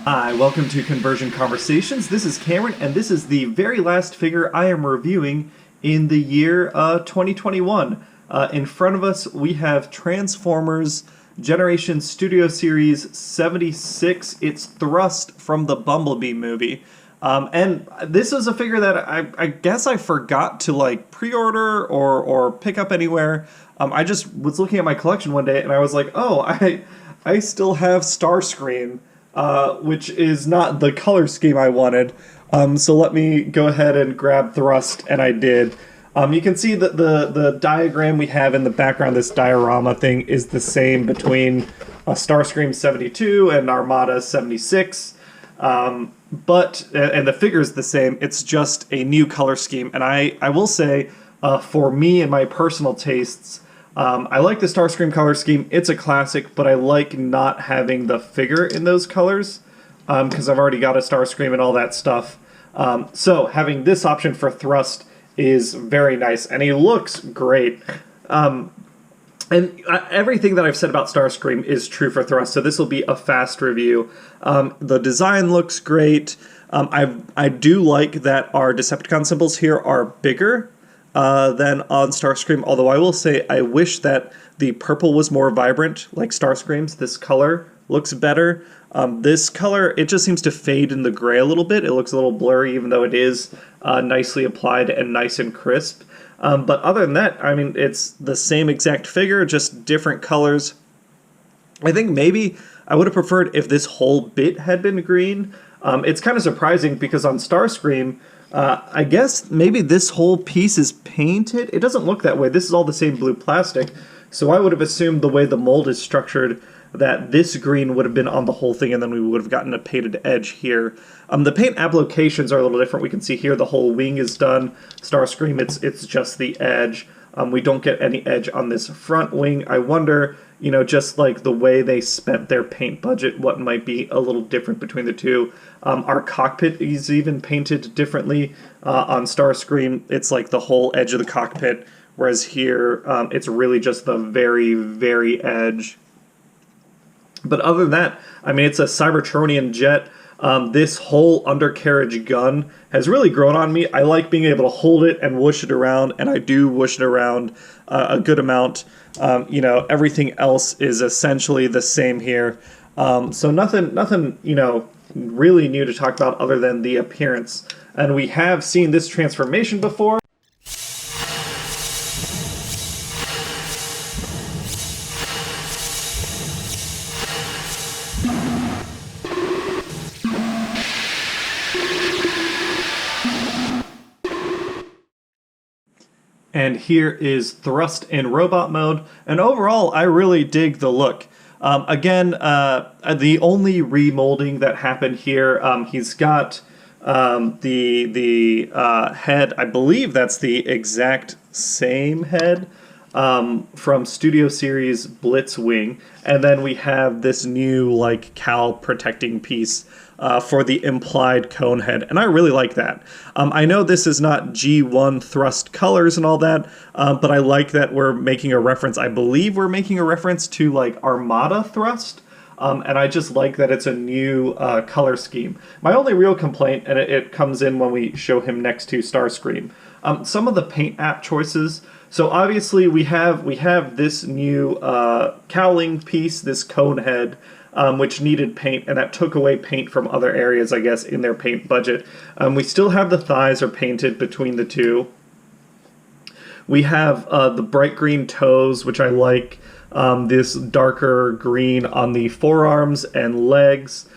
Hi, welcome to Conversion Conversations. This is Cameron, and this is the very last figure I am reviewing in the year 2021. In front of us, we have Transformers Generation Studio Series 76. It's Thrust from the Bumblebee movie. And this is a figure that I guess I forgot to pre-order or pick up anywhere. I just was looking at my collection one day and I was like, oh, I still have Starscream. Which is not the color scheme I wanted. So let me go ahead and grab Thrust, and I did. You can see that the diagram we have in the background, this diorama thing, is the same between Starscream 72 and Armada 76. And the figure is the same, it's just a new color scheme. And I will say, for me and my personal tastes, I like the Starscream color scheme. It's a classic, but I like not having the figure in those colors because I've already got a Starscream and all that stuff. So having this option for Thrust is very nice, and he looks great. And everything that I've said about Starscream is true for Thrust, so this will be a fast review. The design looks great. I do like that our Decepticon symbols here are bigger than on Starscream, although I will say I wish that the purple was more vibrant, like Starscream's. This color looks better. This color, it just seems to fade in the gray a little bit. It looks a little blurry, even though it is nicely applied and nice and crisp. But other than that, I mean, it's the same exact figure, just different colors. I think maybe I would have preferred if this whole bit had been green. It's kind of surprising because on Starscream, I guess maybe this whole piece is painted. It doesn't look that way. This is all the same blue plastic. So I would have assumed the way the mold is structured that this green would have been on the whole thing and then we would have gotten a painted edge here. The paint applications are a little different. We can see here the whole wing is done. Starscream, it's just the edge. We don't get any edge on this front wing. I wonder, just like the way they spent their paint budget, what might be a little different between the two. Our cockpit is even painted differently. On Starscream, it's like the whole edge of the cockpit, whereas here, it's really just the very, very edge. But other than that, I mean, it's a Cybertronian jet. This whole undercarriage gun has really grown on me. I like being able to hold it and whoosh it around, and I do whoosh it around a good amount. Everything else is essentially the same here. So nothing, really new to talk about other than the appearance. And we have seen this transformation before. And here is Thrust in robot mode, and overall I really dig the look. Again, the only remolding that happened here, he's got the head, I believe that's the exact same head from Studio Series Blitzwing, and then we have this new cowl protecting piece for the implied cone head, and I really like that. I know this is not G1 Thrust colors and all that, but I like that we're making a reference. I believe we're making a reference to Armada Thrust, and I just like that it's a new color scheme. My only real complaint, and it comes in when we show him next to Starscream, some of the paint app choices. So obviously we have this new cowling piece, this cone head, which needed paint, and that took away paint from other areas, I guess, in their paint budget. We still have the thighs are painted between the two. We have the bright green toes, which I like, this darker green on the forearms and legs.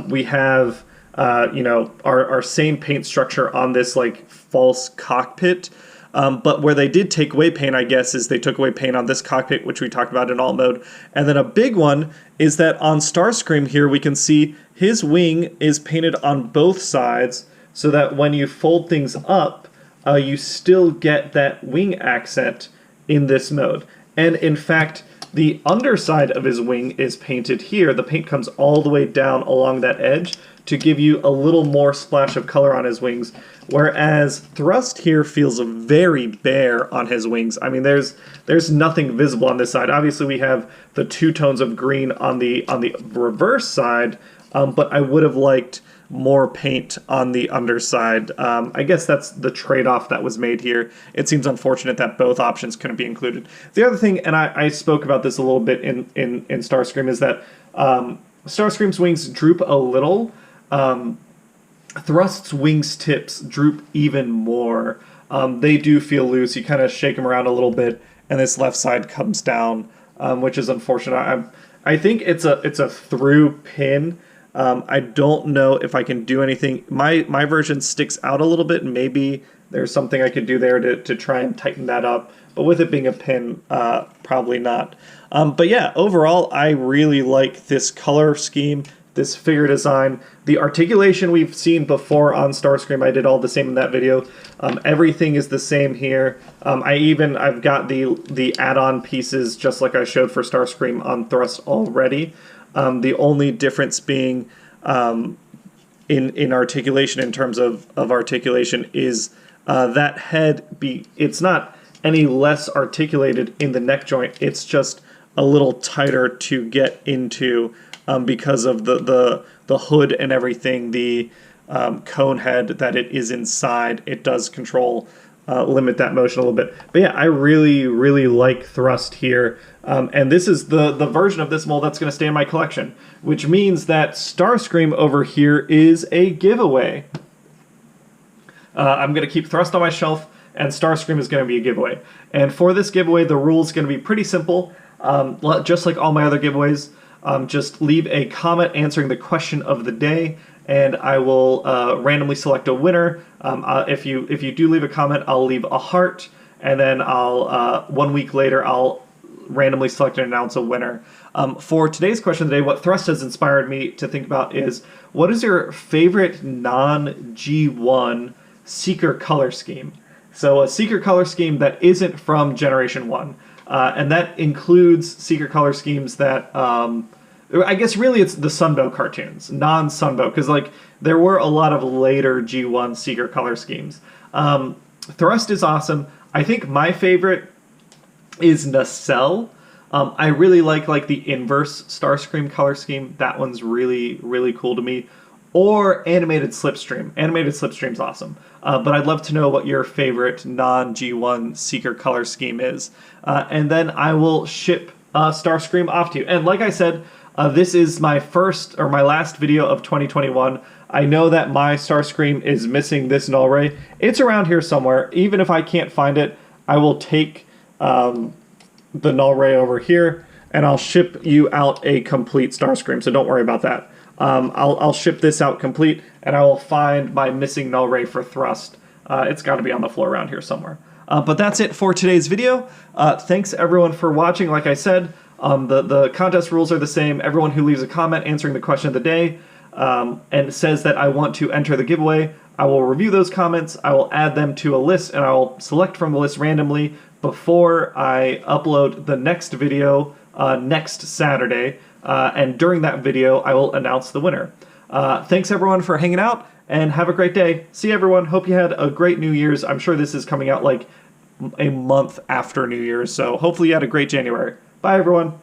We have, our same paint structure on this, false cockpit. But where they did take away paint, I guess, is they took away paint on this cockpit, which we talked about in alt mode. And then a big one is that on Starscream here, we can see his wing is painted on both sides so that when you fold things up, you still get that wing accent in this mode. And in fact, the underside of his wing is painted here. The paint comes all the way down along that edge to give you a little more splash of color on his wings, whereas Thrust here feels very bare on his wings. I mean, there's nothing visible on this side. Obviously, we have the two tones of green on the reverse side but I would have liked more paint on the underside. I guess that's the trade-off that was made here. It seems unfortunate that both options couldn't be included. The other thing, and I spoke about this a little bit in Starscream, is that Starscream's wings droop a little. Thrust's wings tips droop even more. They do feel loose. You kind of shake them around a little bit, and this left side comes down, which is unfortunate. I think it's a through pin. I don't know if I can do anything. My version sticks out a little bit. Maybe there's something I could do there to try and tighten that up. But with it being a pin, probably not. But yeah, overall, I really like this color scheme, this figure design. The articulation we've seen before on Starscream. I did all the same in that video. Everything is the same here. I've got the add-on pieces just like I showed for Starscream on Thrust already. The only difference being in articulation, in terms of articulation, is that head it's not any less articulated in the neck joint. It's just a little tighter to get into because of the hood and everything. The cone head that it is inside, it does control, limit that motion a little bit. But yeah, I really, really like Thrust here. And this is the version of this mold that's going to stay in my collection, which means that Starscream over here is a giveaway. I'm going to keep Thrust on my shelf, and Starscream is going to be a giveaway. And for this giveaway, the rule is going to be pretty simple. Just like all my other giveaways, just leave a comment answering the question of the day, and I will randomly select a winner. If you do leave a comment, I'll leave a heart, and then I'll 1 week later I'll randomly select and announce a winner. For today's question of the day, what Thrust has inspired me to think about is, what is your favorite non-G1 Seeker color scheme? So a Seeker color scheme that isn't from Generation 1. And that includes Seeker color schemes that, I guess really it's the Sunbow cartoons, non-Sunbow, because like there were a lot of later G1 Seeker color schemes. Thrust is awesome. I think my favorite is Nacelle. I really like the inverse Starscream color scheme. That one's really, really cool to me. Or Animated Slipstream. Animated Slipstream's awesome. But I'd love to know what your favorite non-G1 Seeker color scheme is. And then I will ship Starscream off to you. And like I said, this is my first or my last video of 2021. I know that my Starscream is missing this null ray. It's around here somewhere. Even if I can't find it, I will take the null ray over here, and I'll ship you out a complete Starscream, so don't worry about that. I'll ship this out complete, and I will find my missing null ray for Thrust. It's got to be on the floor around here somewhere. But that's it for today's video. Thanks everyone for watching. Like I said, the contest rules are the same. Everyone who leaves a comment answering the question of the day and says that I want to enter the giveaway, I will review those comments, I will add them to a list, and I will select from the list randomly before I upload the next video next Saturday. And during that video, I will announce the winner. Thanks everyone for hanging out, and have a great day. See you everyone. Hope you had a great New Year's. I'm sure this is coming out like a month after New Year's, so hopefully you had a great January. Bye everyone.